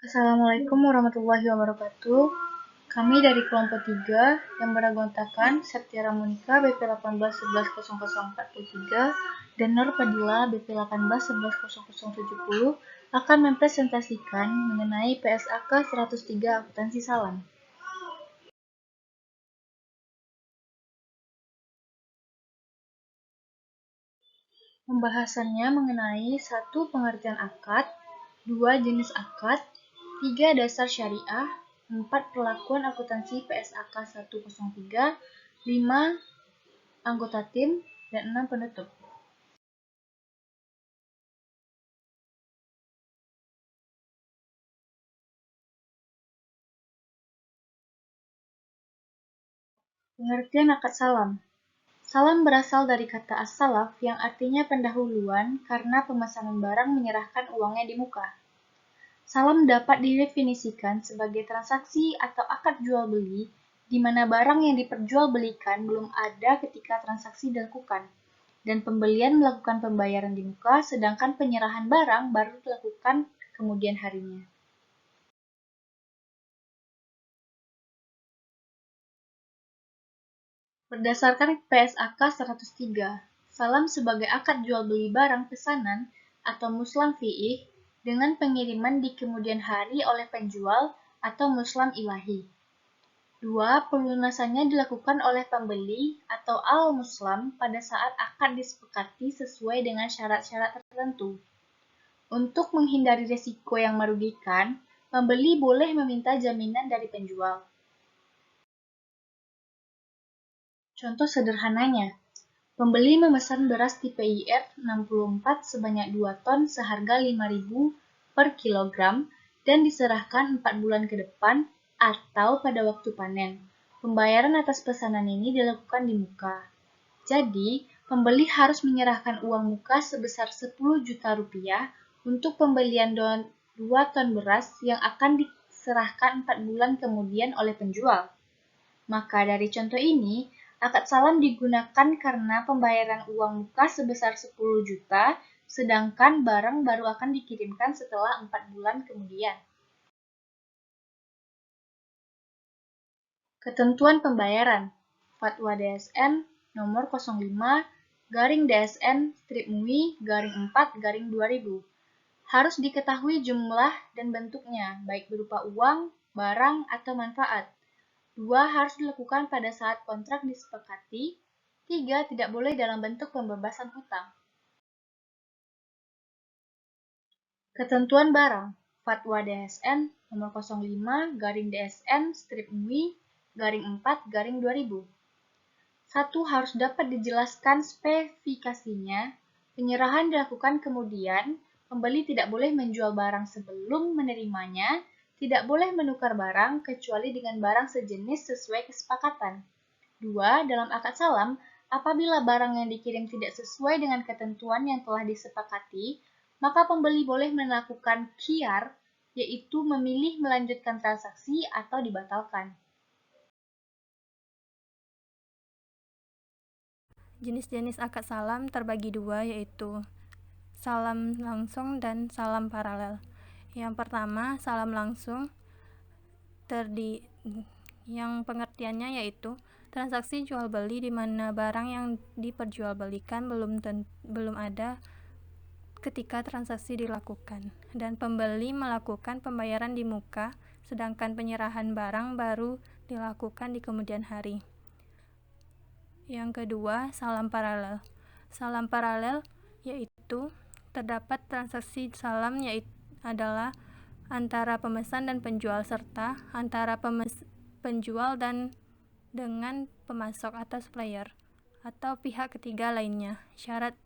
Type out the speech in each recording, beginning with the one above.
Assalamualaikum warahmatullahi wabarakatuh. Kami dari kelompok 3 yang beranggotakan Septiara Monika BP 18110043 dan Nur Fadila BP 18110070 akan mempresentasikan mengenai PSAK 103 akuntansi salam. Pembahasannya mengenai 1. Pengertian akad, 2. Jenis akad, 3. Dasar syariah, 4. Perlakuan akuntansi PSAK 103, 5. Anggota tim, dan 6. Penutup. Pengertian akad salam. Salam berasal dari kata as-salaf yang artinya pendahuluan karena pemesanan barang menyerahkan uangnya di muka. Salam dapat didefinisikan sebagai transaksi atau akad jual-beli di mana barang yang diperjualbelikan belum ada ketika transaksi dilakukan, dan pembelian melakukan pembayaran di muka sedangkan penyerahan barang baru dilakukan kemudian harinya. Berdasarkan PSAK 103, salam sebagai akad jual-beli barang pesanan atau muslam fi'ih dengan pengiriman di kemudian hari oleh penjual atau muslam ilahi. 2. Pelunasannya dilakukan oleh pembeli atau al-muslam pada saat akad disepakati sesuai dengan syarat-syarat tertentu. Untuk menghindari risiko yang merugikan, pembeli boleh meminta jaminan dari penjual. Contoh sederhananya, pembeli memesan beras tipe IR 64 sebanyak 2 ton seharga 5.000 per kilogram dan diserahkan 4 bulan ke depan atau pada waktu panen. Pembayaran atas pesanan ini dilakukan di muka. Jadi, pembeli harus menyerahkan uang muka sebesar 10 juta rupiah untuk pembelian 2 ton beras yang akan diserahkan 4 bulan kemudian oleh penjual. Maka dari contoh ini, akad salam digunakan karena pembayaran uang muka sebesar 10 juta, sedangkan barang baru akan dikirimkan setelah 4 bulan kemudian. Ketentuan pembayaran. Fatwa DSN nomor 05/DSN/MUI/4/2000. Harus diketahui jumlah dan bentuknya, baik berupa uang, barang, atau manfaat. 2. Harus dilakukan pada saat kontrak disepakati. 3. Tidak boleh dalam bentuk pembebasan hutang. Ketentuan barang. Fatwa DSN nomor 05/DSN/MUI/4/2000. 1. Harus dapat dijelaskan spesifikasinya. Penyerahan dilakukan kemudian. Pembeli tidak boleh menjual barang sebelum menerimanya. Tidak boleh menukar barang kecuali dengan barang sejenis sesuai kesepakatan. 2. Dalam akad salam, apabila barang yang dikirim tidak sesuai dengan ketentuan yang telah disepakati, maka pembeli boleh melakukan khiyar, yaitu memilih melanjutkan transaksi atau dibatalkan. Jenis-jenis akad salam terbagi dua, yaitu salam langsung dan salam paralel. Yang pertama, salam langsung yang pengertiannya yaitu transaksi jual beli di mana barang yang diperjualbelikan belum ada ketika transaksi dilakukan, dan pembeli melakukan pembayaran di muka, sedangkan penyerahan barang baru dilakukan di kemudian hari. Yang kedua, salam paralel. Salam paralel yaitu terdapat transaksi salam yaitu adalah antara pemesan dan penjual serta antara penjual dan dengan pemasok atau supplier atau pihak ketiga lainnya. Syarat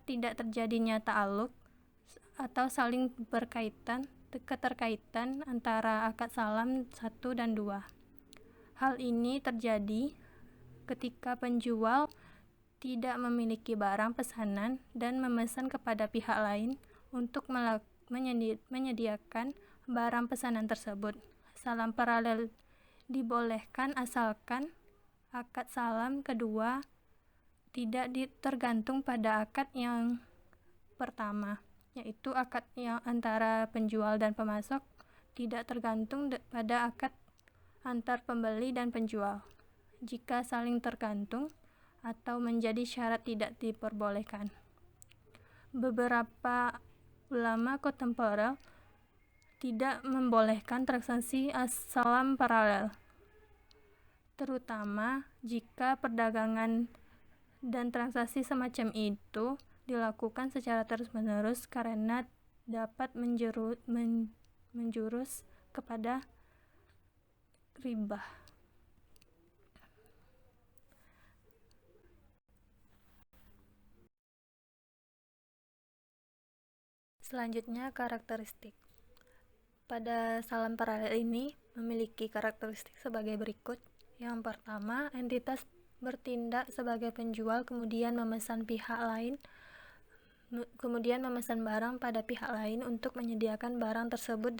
tidak terjadinya ta'alluq atau saling keterkaitan antara akad salam 1 dan 2. Hal ini terjadi ketika penjual tidak memiliki barang pesanan dan memesan kepada pihak lain untuk menyediakan barang pesanan tersebut. Salam paralel dibolehkan asalkan akad salam kedua tidak tergantung pada akad yang pertama. yaitu akad yang antara penjual dan pemasok tidak tergantung pada akad antar pembeli dan penjual. Jika saling tergantung atau menjadi syarat tidak diperbolehkan. Beberapa ulama kontemporer tidak membolehkan transaksi salam paralel, terutama jika perdagangan dan transaksi semacam itu dilakukan secara terus-menerus karena dapat menjurus kepada riba. Selanjutnya, karakteristik. Pada salam paralel ini memiliki karakteristik sebagai berikut. Yang pertama, entitas bertindak sebagai penjual kemudian memesan barang pada pihak lain untuk menyediakan barang tersebut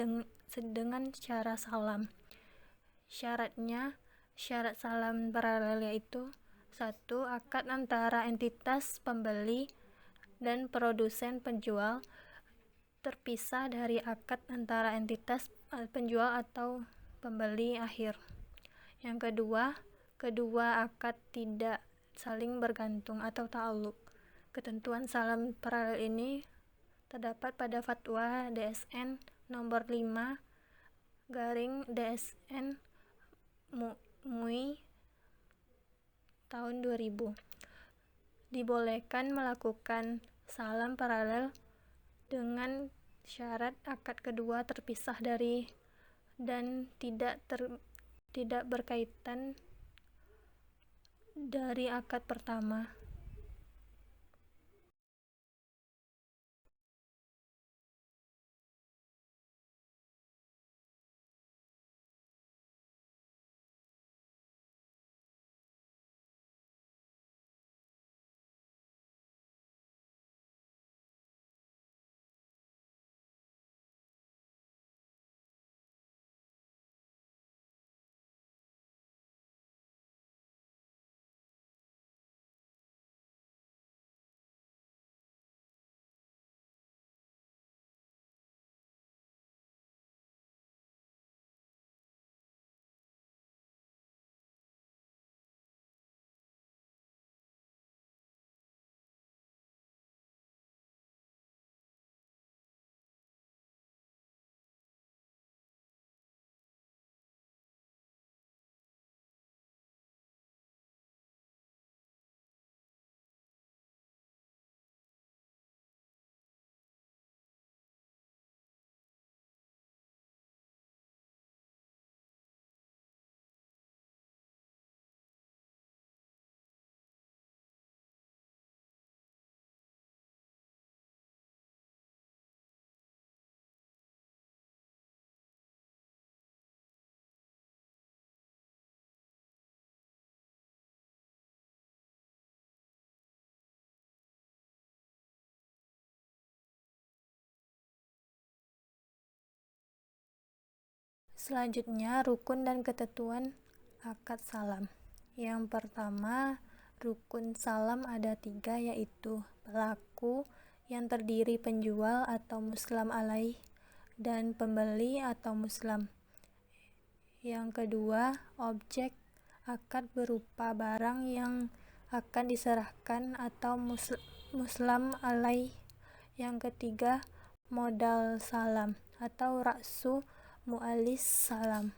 dengan cara salam. Syarat salam paralel yaitu 1. Akad antara entitas pembeli dan produsen penjual terpisah dari akad antara entitas penjual atau pembeli akhir. Yang kedua akad tidak saling bergantung atau ta'alluq. Ketentuan salam paralel ini terdapat pada fatwa DSN nomor 5/DSN MUI tahun 2000. Dibolehkan melakukan salam paralel dengan syarat akad kedua terpisah dari dan tidak berkaitan dari akad pertama. Selanjutnya, rukun dan ketentuan akad salam. Yang pertama, rukun salam ada 3, yaitu pelaku yang terdiri penjual atau muslam alaih dan pembeli atau muslam. Yang kedua, objek akad berupa barang yang akan diserahkan atau muslam alaih. Yang ketiga, modal salam atau ra'su mu'alis salam.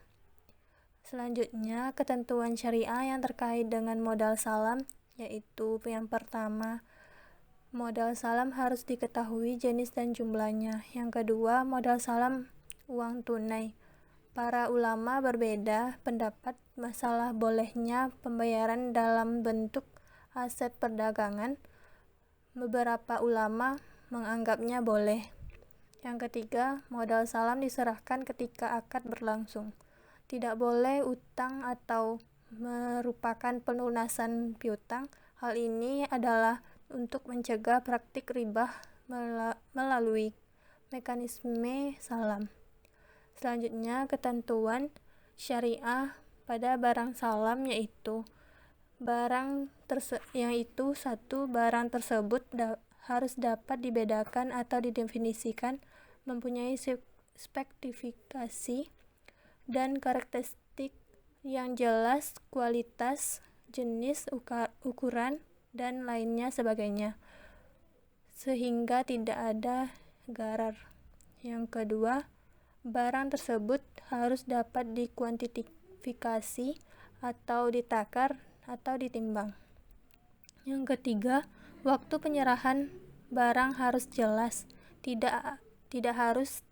Selanjutnya, ketentuan syariah yang terkait dengan modal salam, yaitu yang pertama, modal salam harus diketahui jenis dan jumlahnya. Yang kedua, modal salam uang tunai. Para ulama berbeda pendapat masalah bolehnya pembayaran dalam bentuk aset perdagangan. Beberapa ulama menganggapnya boleh. Yang ketiga, modal salam diserahkan ketika akad berlangsung. Tidak boleh utang atau merupakan pelunasan piutang. Hal ini adalah untuk mencegah praktik riba melalui mekanisme salam. Selanjutnya, ketentuan syariah pada barang salam yaitu 1. Barang tersebut harus dapat dibedakan atau didefinisikan, mempunyai spesifikasi dan karakteristik yang jelas, kualitas, jenis, ukuran, dan lainnya sebagainya, sehingga tidak ada garar. Yang kedua, barang tersebut harus dapat dikuantifikasi atau ditakar atau ditimbang. Yang ketiga, waktu penyerahan barang harus jelas, tidak harus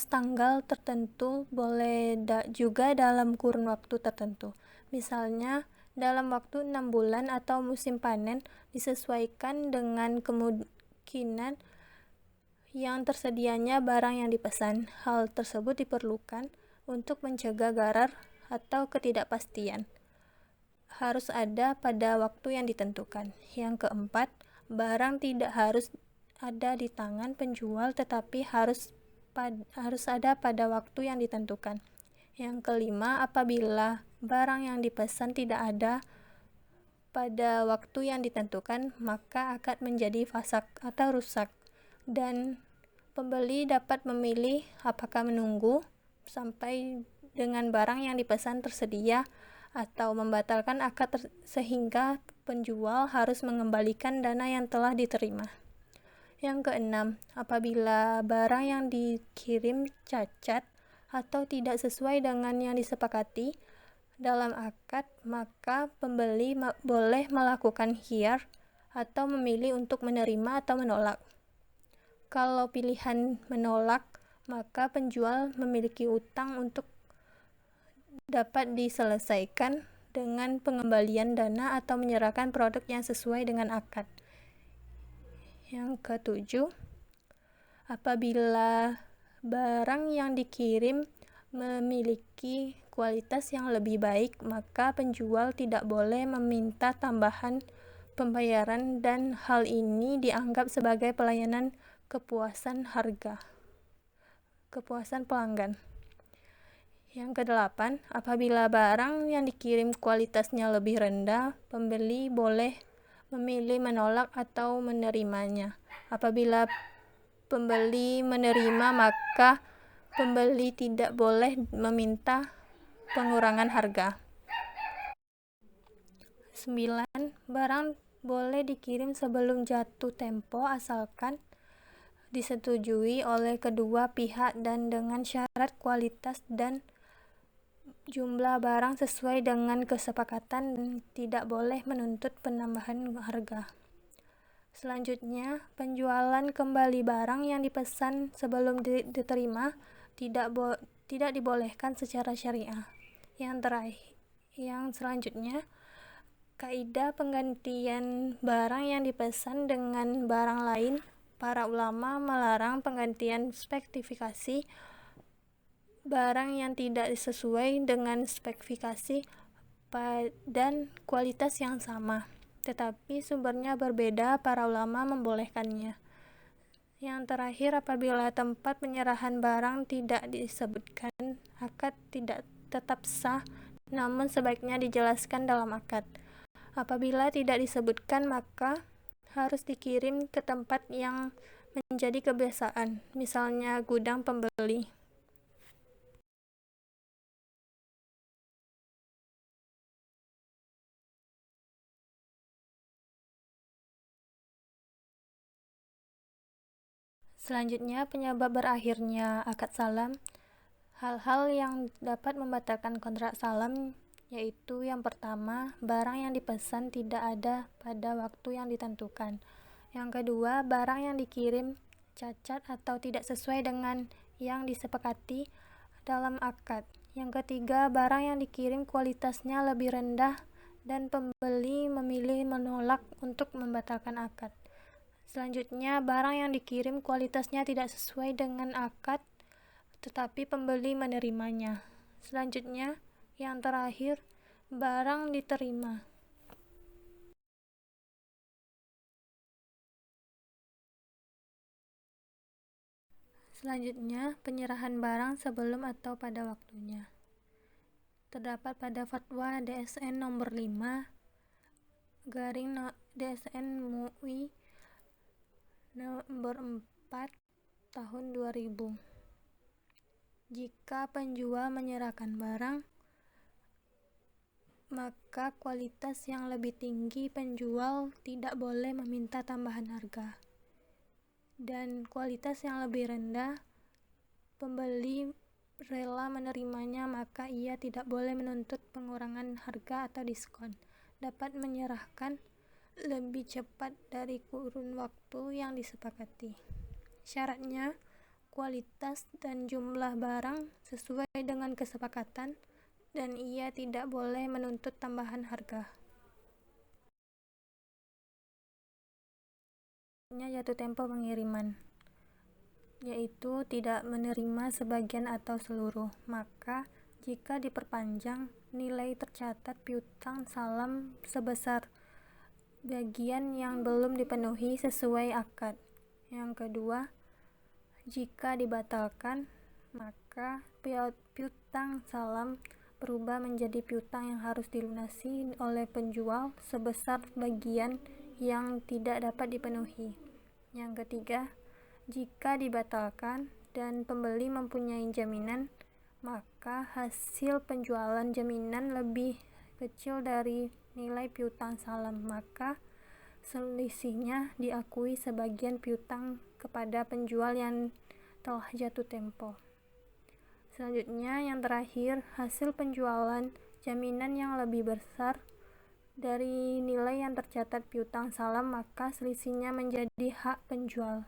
tanggal tertentu, boleh juga dalam kurun waktu tertentu. Misalnya, dalam waktu 6 bulan atau musim panen, disesuaikan dengan kemungkinan yang tersedianya barang yang dipesan. Hal tersebut diperlukan untuk mencegah garar atau ketidakpastian. Harus ada pada waktu yang ditentukan. Yang keempat, barang tidak harus ada di tangan penjual, tetapi harus ada pada waktu yang ditentukan. Yang kelima, apabila barang yang dipesan tidak ada pada waktu yang ditentukan, maka akan menjadi fasak atau rusak, dan pembeli dapat memilih apakah menunggu sampai dengan barang yang dipesan tersedia atau membatalkan akad sehingga penjual harus mengembalikan dana yang telah diterima. Yang keenam, apabila barang yang dikirim cacat atau tidak sesuai dengan yang disepakati dalam akad, maka pembeli boleh melakukan khiyar atau memilih untuk menerima atau menolak. Kalau pilihan menolak, maka penjual memiliki utang untuk dapat diselesaikan dengan pengembalian dana atau menyerahkan produk yang sesuai dengan akad. Yang ketujuh, apabila barang yang dikirim memiliki kualitas yang lebih baik, maka penjual tidak boleh meminta tambahan pembayaran, dan hal ini dianggap sebagai pelayanan kepuasan pelanggan. Yang kedelapan, apabila barang yang dikirim kualitasnya lebih rendah, pembeli boleh memilih menolak atau menerimanya. Apabila pembeli menerima, maka pembeli tidak boleh meminta pengurangan harga. 9. Barang boleh dikirim sebelum jatuh tempo asalkan disetujui oleh kedua pihak dan dengan syarat kualitas dan jumlah barang sesuai dengan kesepakatan, dan tidak boleh menuntut penambahan harga. Selanjutnya, penjualan kembali barang yang dipesan sebelum diterima tidak dibolehkan secara syariah. Yang selanjutnya, kaidah penggantian barang yang dipesan dengan barang lain. Para ulama melarang penggantian spesifikasi barang yang tidak sesuai dengan spesifikasi dan kualitas yang sama, tetapi sumbernya berbeda. Para ulama membolehkannya. Yang terakhir, apabila tempat penyerahan barang tidak disebutkan, akad tidak tetap sah, namun sebaiknya dijelaskan dalam akad. Apabila tidak disebutkan, maka harus dikirim ke tempat yang menjadi kebiasaan, misalnya gudang pembeli. Selanjutnya, penyebab berakhirnya akad salam. Hal-hal yang dapat membatalkan kontrak salam yaitu: yang pertama, barang yang dipesan tidak ada pada waktu yang ditentukan. Yang kedua, barang yang dikirim cacat atau tidak sesuai dengan yang disepakati dalam akad. Yang ketiga, barang yang dikirim kualitasnya lebih rendah dan pembeli memilih menolak untuk membatalkan akad. Selanjutnya, barang yang dikirim kualitasnya tidak sesuai dengan akad, tetapi pembeli menerimanya. Selanjutnya, yang terakhir, barang diterima. Selanjutnya, penyerahan barang sebelum atau pada waktunya. Terdapat pada Fatwa DSN nomor 5 DSN MUI Nomor 4 tahun 2000. Jika penjual menyerahkan barang, maka kualitas yang lebih tinggi penjual tidak boleh meminta tambahan harga. Dan kualitas yang lebih rendah pembeli rela menerimanya, maka ia tidak boleh menuntut pengurangan harga atau diskon. Dapat menyerahkan lebih cepat dari kurun waktu yang disepakati. Syaratnya, kualitas dan jumlah barang sesuai dengan kesepakatan, dan ia tidak boleh menuntut tambahan harga. Jatuh tempo pengiriman, yaitu tidak menerima sebagian atau seluruh. Maka jika diperpanjang, nilai tercatat piutang salam sebesar bagian yang belum dipenuhi sesuai akad. Yang kedua, jika dibatalkan, maka piutang salam berubah menjadi piutang yang harus dilunasi oleh penjual sebesar bagian yang tidak dapat dipenuhi. Yang ketiga, jika dibatalkan dan pembeli mempunyai jaminan, maka hasil penjualan jaminan lebih kecil dari nilai piutang salam, maka selisihnya diakui sebagian piutang kepada penjual yang telah jatuh tempo. Selanjutnya, yang terakhir, hasil penjualan jaminan yang lebih besar dari nilai yang tercatat piutang salam, maka selisihnya menjadi hak penjual.